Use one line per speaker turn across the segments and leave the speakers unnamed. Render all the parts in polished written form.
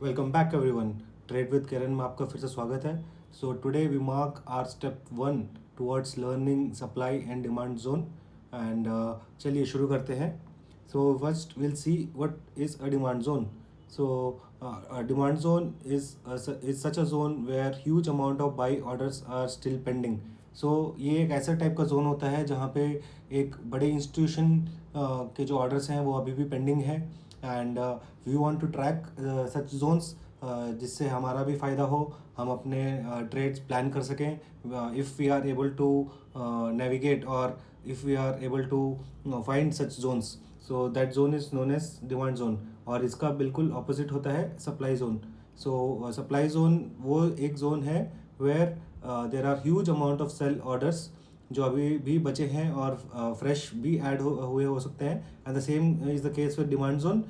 Welcome back everyone. Trade with Kiran में आपका फिर से स्वागत है। So today we mark our step 1 towards learning supply and demand zone. And चलिए शुरू करते हैं। So first will see what is a demand zone. So demand zone is such a zone where huge amount of buy orders are still pending. So ये एक ऐसा type का zone होता है जहाँ पे एक बड़े इंस्टीट्यूशन के जो ऑर्डर्स हैं वो अभी भी पेंडिंग है। And we want to track such zones जिससे हमारा भी फ़ायदा हो, हम अपने ट्रेड्स प्लान कर सकें। If we are able to navigate और if we are able to find such zones, so that zone is known as demand zone. और इसका बिल्कुल ऑपोजिट होता है supply zone. So supply zone वो एक जोन है where there are huge amount of sell orders जो अभी भी बचे हैं और फ्रेश भी ऐड हुए हो सकते हैं। And the same is the case with demand zone.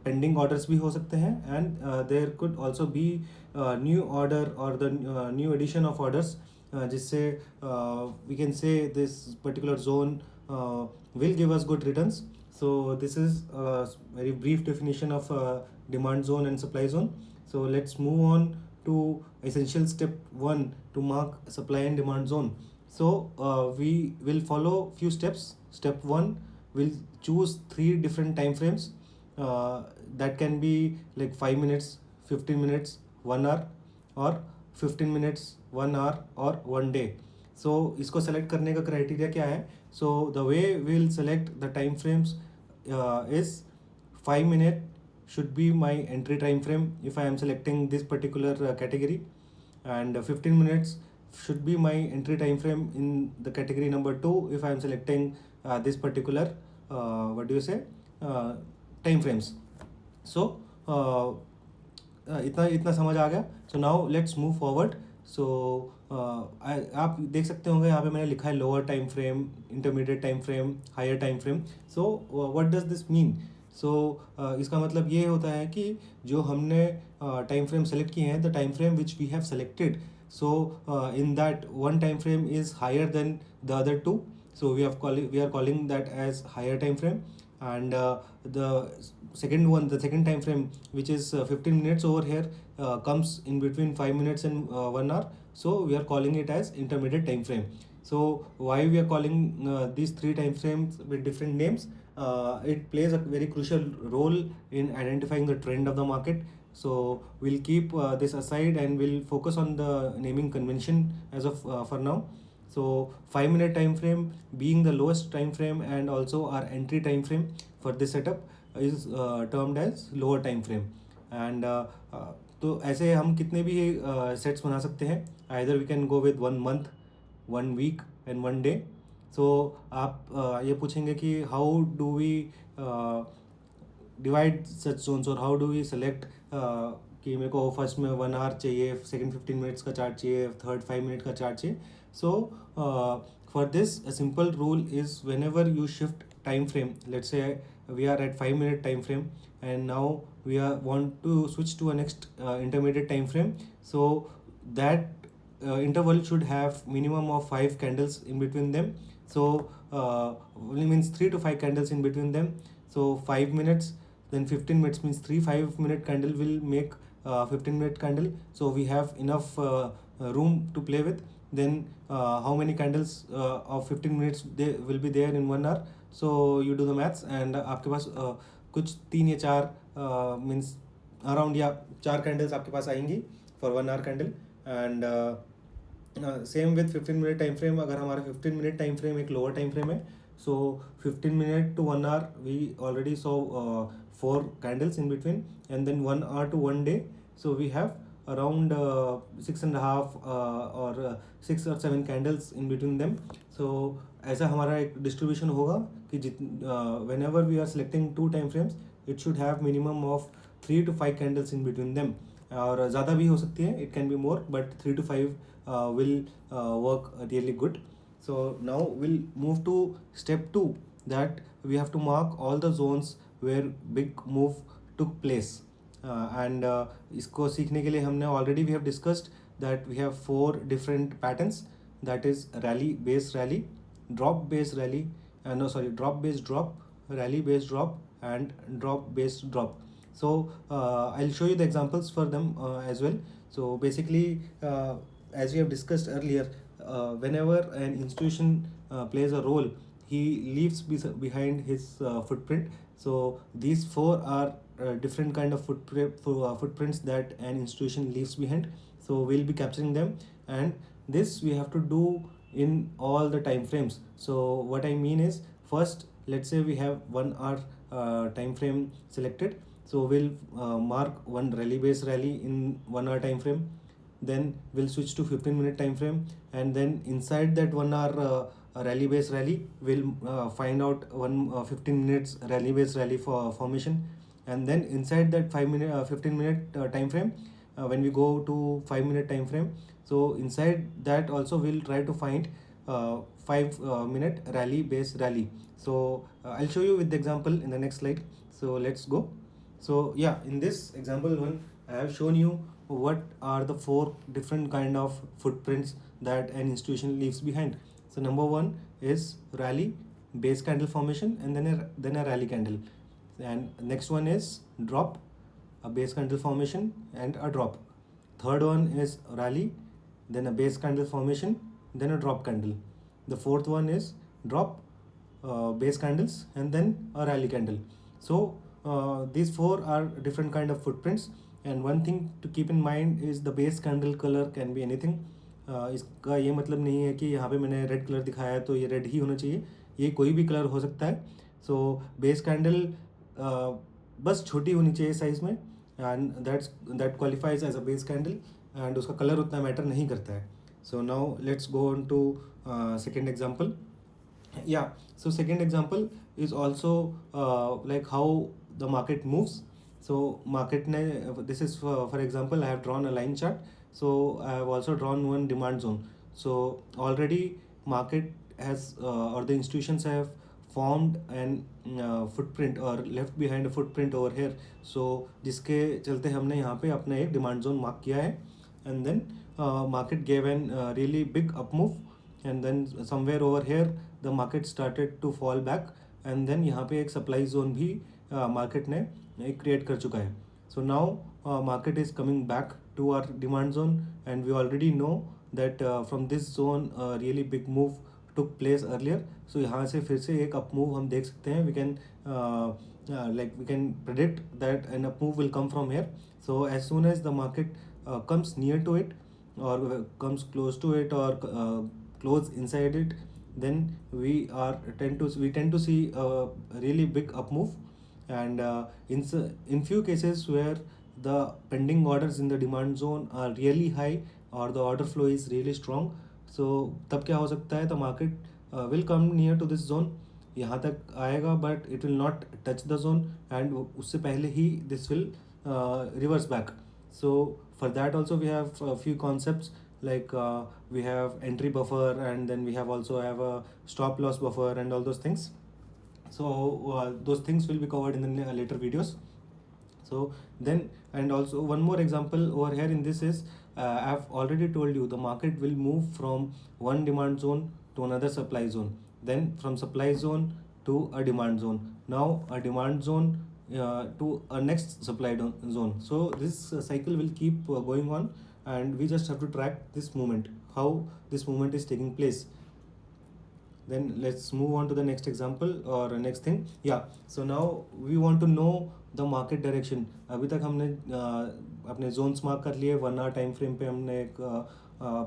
Pending orders भी हो सकते हैं and there could also be new order और the new addition of orders, जिससे we can say this particular zone will give us good returns. So this is a very brief definition of demand zone and supply zone. So let's move on to essential step 1 to mark supply and demand zone. So we will follow few steps. Step 1, we'll choose 3 different time frames that can be like 5 minutes, 15 minutes, 1 hour, or 15 minutes, 1 hour, or 1 day. So इसको select करने का criteria क्या है? So the way we'll select the time frames is 5 minute should be my entry time frame if I am selecting this particular category, and 15 minutes should be my entry time frame in the category number 2 if I am selecting this particular what do you say time frames. So इतना इतना समझ आ गया. So now let's move forward. So आप देख सकते होंगे यहाँ पे मैंने लिखा है lower time frame, intermediate time frame, higher time frame. So what does this mean? So इसका मतलब ये होता है कि जो हमने टाइम फ्रेम सेलेक्ट किए हैं, the time frame which we have selected, so in that one time frame is higher than the other two, so we are calling that as higher time frame. And the second time frame, which is 15 minutes over here, comes in between 5 minutes and 1 hour, so we are calling it as intermediate time frame. So why we are calling these 3 time frames with different names? It plays a very crucial role in identifying the trend of the market. So we'll keep this aside and we'll focus on the naming convention as of for now. So 5 minute time frame being the lowest time frame and also our entry time frame for this setup is termed as lower time frame. And तो ऐसे हम कितने भी sets बना सकते हैं. either we can go with 1 month, 1 week and 1 day. So आप ये पूछेंगे कि how do we divide such zones और हाउ डू वी सेलेक्ट कि मेरे को फर्स्ट में 1 आवर चाहिए, सेकंड 15 मिनट्स का चार्ट चाहिए, थर्ड 5 मिनट का चार्ट चाहिए. So for this a simple rule is whenever you shift time frame, let's say we are at 5 minute time frame and now we are want to switch to a next intermediate time frame. So that interval should have minimum of 5 candles in between them. So only means 3 to 5 candles in between them. So 5 minutes, then 15 minutes means 3 5-minute candle will make 15-minute candle. So we have enough room to play with. Then how many candles of 15 minutes they will be there in 1 hour? So you do the maths and आपके पास कुछ 3 या 4 means around या 4 candles आपके पास आएंगी for 1 hour candle. And same with 15 minute time frame. अगर हमारा 15 minute time frame एक lower time frame है, so 15 minute to 1 hour we already saw 4 candles in between, and then 1 hour to 1 day, so we have around 6.5 or 6 or 7 candles in between them. So ऐसा हमारा एक distribution होगा कि whenever we are selecting 2 time frames it should have minimum of 3 to 5 candles in between them. और ज़्यादा भी हो सकती है, it can be more, but 3 to 5 will work really good. So now we'll move to step 2, that we have to mark all the zones where big move took place. And इसको सीखने के लिए हमने already we have discussed that we have 4 different patterns, that is rally based rally, drop based rally, drop based drop, rally based drop, and drop based drop. So I'll show you the examples for them as well. So basically, as we have discussed earlier, whenever an institution plays a role, he leaves behind his footprint. So these four are different kind of footprints that an institution leaves behind. So we'll be capturing them, and this we have to do in all the time frames. So what I mean is, first let's say we have 1 hour time frame selected. So we'll mark one rally based rally in 1 hour time frame. Then we'll switch to 15-minute time frame, and then inside that 1 hour rally based rally, we'll find out one 15 minutes rally based rally for formation. And then inside that 15-minute time frame, when we go to 5-minute time frame, so inside that also we'll try to find 5-minute rally based rally. So I'll show you with the example in the next slide. So let's go. So yeah, in this example one, I have shown you what are the four different kind of footprints that an institution leaves behind. So number one is rally, base candle formation, and then a rally candle. And next one is drop, a base candle formation and a drop. Third one is rally, then a base candle formation, then a drop candle. The fourth one is drop, base candles, and then a rally candle. So these four are different kind of footprints, and one thing to keep in mind is the base candle color can be anything. इसका ये मतलब नहीं है कि यहाँ पे मैंने red colour दिखाया है तो ये रेड ही होना चाहिए, ये कोई भी कलर हो सकता है. सो बेस कैंडल बस छोटी होनी चाहिए साइज़ में, and that qualifies as a base candle, and उसका कलर उतना मैटर नहीं करता है. So now let's go on to second example. Yeah, so second example is also like how the market moves. So market ne, this is for example I have drawn a line chart. So I have also drawn one demand zone. So already market has or the institutions have formed an footprint or left behind a footprint over here. So जिसके चलते हमने यहाँ पे अपना एक demand zone mark किया है, and then market gave an really big up move, and then somewhere over here the market started to fall back, and then यहाँ पे एक supply zone भी market ने एक create कर चुका है. So now market is coming back to our demand zone, and we already know that from this zone really big move took place earlier. So यहाँ से फिर से एक up move हम देख सकते हैं. We can we can predict that an up move will come from here. So as soon as the market comes near to it, or comes close to it, or close inside it, then we tend to see a really big up move. And in few cases where the pending orders in the demand zone are really high, or the order flow is really strong, so तब क्या हो सकता है, the market will come near to this zone, यहाँ तक आएगा, but it will not touch the zone, and उससे पहले ही this will reverse back. So for that also we have a few concepts, like we have entry buffer, and then we have a stop loss buffer and all those things. So those things will be covered in the later videos. So then, and also one more example over here in this is, I've already told you the market will move from one demand zone to another supply zone, then from supply zone to a demand zone, now a demand zone to a next supply zone. So this cycle will keep going on, and we just have to track this movement, how this movement is taking place. Then let's move on to the next example or next thing. Yeah, so now we want to know the market direction. अभी तक हमने अपने zones mark कर लिए, 1 hour time frame पे हमने एक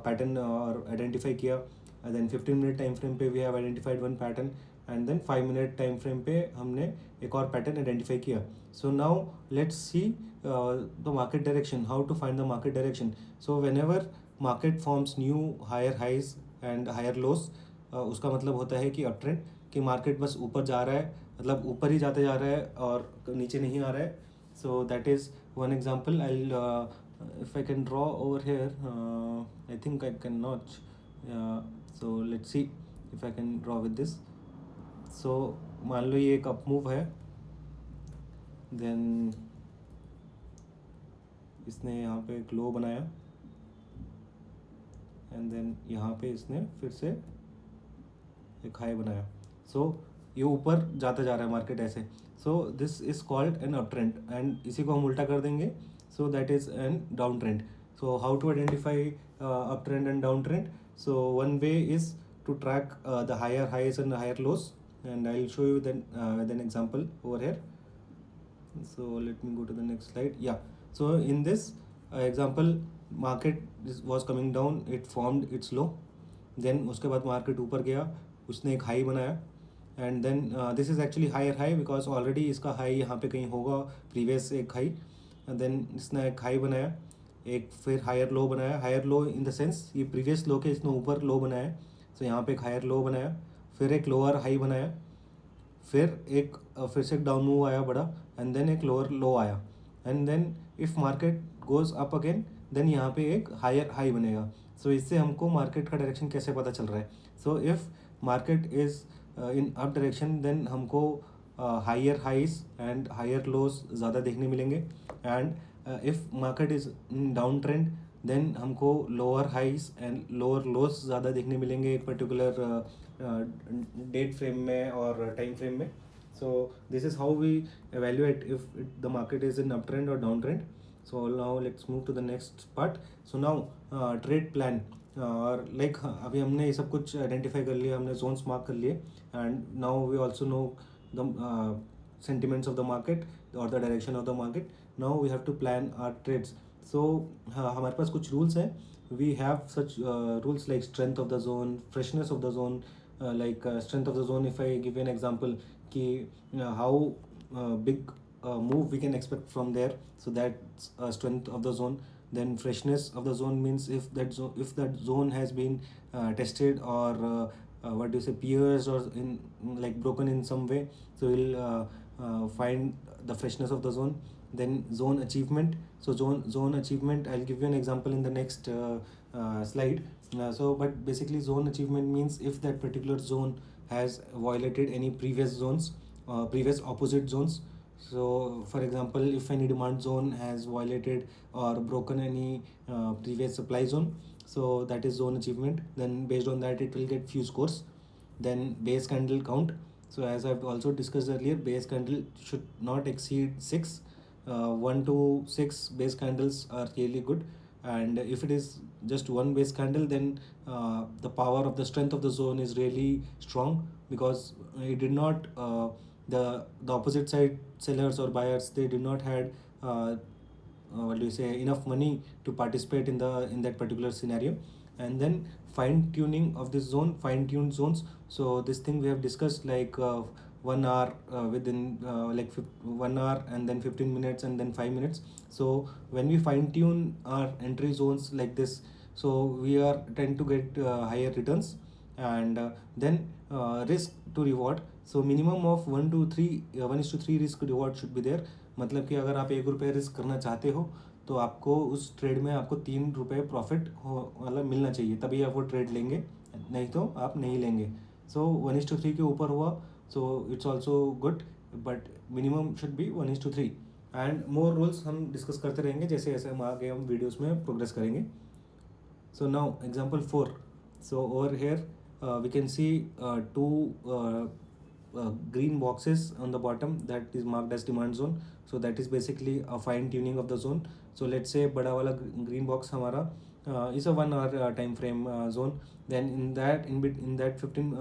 pattern और identify किया, and then 15-minute time frame पे we have identified one pattern, and then 5-minute time frame पे हमने एक और pattern identify किया. So now let's see the market direction, how to find the market direction. So whenever market forms new higher highs and higher lows, उसका मतलब होता है कि अप ट्रेंड, कि मार्केट बस ऊपर जा रहा है, मतलब ऊपर ही जाते जा रहा है और नीचे नहीं आ रहा है. So that is one example. I if I can draw over here, I think I can not. So let's see if I can draw with this. So मान लो ये एक अप मूव है, देन इसने यहाँ पे एक लो बनाया, एंड देन यहाँ पे इसने फिर से एक हाई बनाया. सो ये ऊपर जाता जा रहा है मार्केट ऐसे. So this is called an up trend, and इसी को हम उल्टा कर देंगे, so that is an down trend. So how to identify uptrend and downtrend? So one way is to track the higher highs and the higher lows, and I'll show you then with an example over here. So let me go to the next slide. Yeah, so in this example, market was coming down, it formed its low, then उसके बाद market ऊपर गया, उसने एक high बनाया, and then this is actually higher high because already इसका high यहाँ पे कहीं होगा, प्रीवियस एक हाई, देन इसने एक हाई बनाया, एक फिर हायर लो बनाया, higher low in the sense ये प्रीवियस लो के इसने ऊपर लो बनाया, तो यहाँ पे एक हायर लो बनाया, फिर एक लोअर हाई बनाया, फिर एक फिर से एक डाउन मूव आया बड़ा, एंड देन एक लोअर लो आया, and then if market goes up again, then यहाँ पे एक हायर हाई बनेगा. सो इससे हमको मार्केट का डायरेक्शन कैसे पता चल रहा है? So if market is in up direction, then हमको higher highs and higher lows ज़्यादा देखने मिलेंगे, and if market is in down trend, then हमको lower highs and lower lows ज़्यादा देखने मिलेंगे एक पर्टिकुलर डेट फ्रेम में और टाइम फ्रेम में. So this is how we evaluate if the market is in uptrend or downtrend. So now let's move to the next part. So now trade plan, और like अभी हमने ये सब कुछ identify कर लिया, हमने जोन्स मार्क कर लिए, and now we also know the sentiments of the market or the direction of the market. Now we have to plan our trades. So हमारे पास कुछ rules हैं. We have such rules like strength of the zone, freshness of the zone. Like strength of the zone, if I give you an example कि how big move we can expect from there, so that's strength of the zone. Then freshness of the zone means if that zone has been tested or what do you say, pierced or in like broken in some way, so we'll find the freshness of the zone. Then zone achievement. So zone achievement, I'll give you an example in the next slide. So but basically zone achievement means if that particular zone has violated any previous zones, previous opposite zones. So for example, if any demand zone has violated or broken any previous supply zone, so that is zone achievement. Then based on that it will get few scores. Then base candle count. So as I've also discussed earlier, base candle should not exceed 6. 1 to 6 base candles are really good, and if it is just one base candle, then the power of the strength of the zone is really strong, because it did not the opposite side sellers or buyers, they did not had what do you say, enough money to participate in that particular scenario. And then fine tuning of this zone, fine tuned zones. So this thing we have discussed, like 1 hour within 1 hour, and then 15 minutes, and then 5 minutes. So when we fine tune our entry zones like this, so we are tend to get higher returns. And then risk to reward. So minimum of 1 to 3 1:3 risk reward should be there. मतलब कि अगर आप 1 रुपये risk करना चाहते हो, तो आपको उस ट्रेड में आपको 3 रुपये प्रॉफिट हो मतलब मिलना चाहिए, तभी आप वो ट्रेड लेंगे, नहीं तो आप नहीं लेंगे. सो 1:3 के ऊपर हुआ, so it's also good, but minimum should be 1:3. And more rules हम डिस्कस करते रहेंगे जैसे जैसे हम आगे हम वीडियोस में प्रोग्रेस करेंगे. So now example 4. So over here we can see two green boxes on the bottom that is marked as demand zone. So that is basically a fine tuning of the zone. So let's say बड़ा वाला green box हमारा is a 1 hour time frame zone. Then in that 15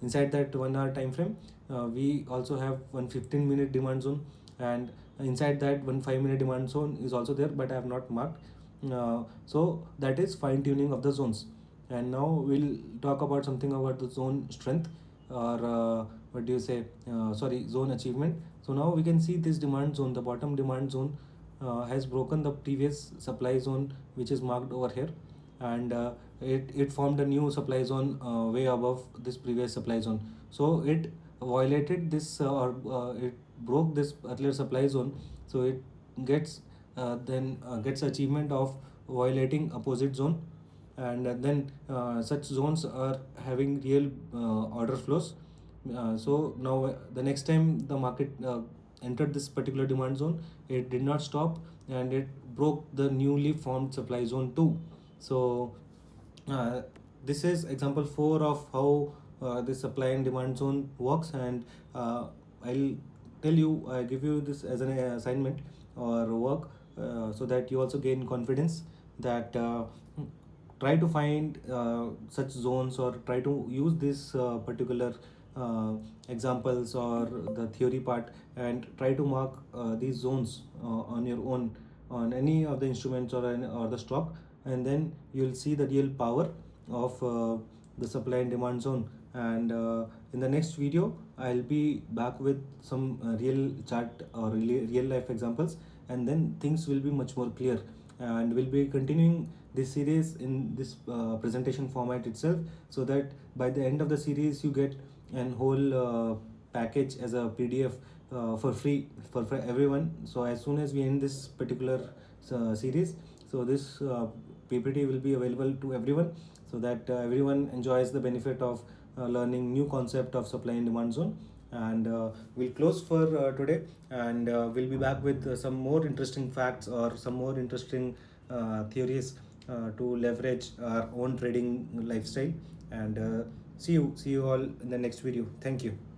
inside that 1 hour time frame, we also have one 15-minute demand zone, and inside that one 5-minute demand zone is also there, but I have not marked. So that is fine tuning of the zones. And now we'll talk about something about the zone strength, or what do you say, zone achievement. So now we can see this demand zone, the bottom demand zone has broken the previous supply zone, which is marked over here, and it formed a new supply zone way above this previous supply zone. So it violated this or it broke this earlier supply zone, so it gets then gets achievement of violating opposite zone. And then such zones are having real order flows. So now the next time the market entered this particular demand zone, it did not stop, and it broke the newly formed supply zone too. So this is example 4 of how this supply and demand zone works. And I'll tell you, I give you this as an assignment or work, so that you also gain confidence that try to find such zones, or try to use this particular uh, examples or the theory part, and try to mark these zones on your own on any of the instruments or the stock, and then you'll see the real power of the supply and demand zone. And in the next video I'll be back with some real chart or real life examples, and then things will be much more clear. And we'll be continuing this series in this presentation format itself, so that by the end of the series you get an whole package as a PDF for free for everyone. So as soon as we end this particular series, so this PPT will be available to everyone, so that everyone enjoys the benefit of learning new concept of supply and demand zone. And we'll close for today, and we'll be back with some more interesting facts or some more interesting theories to leverage our own trading lifestyle. And see you all in the next video. Thank you.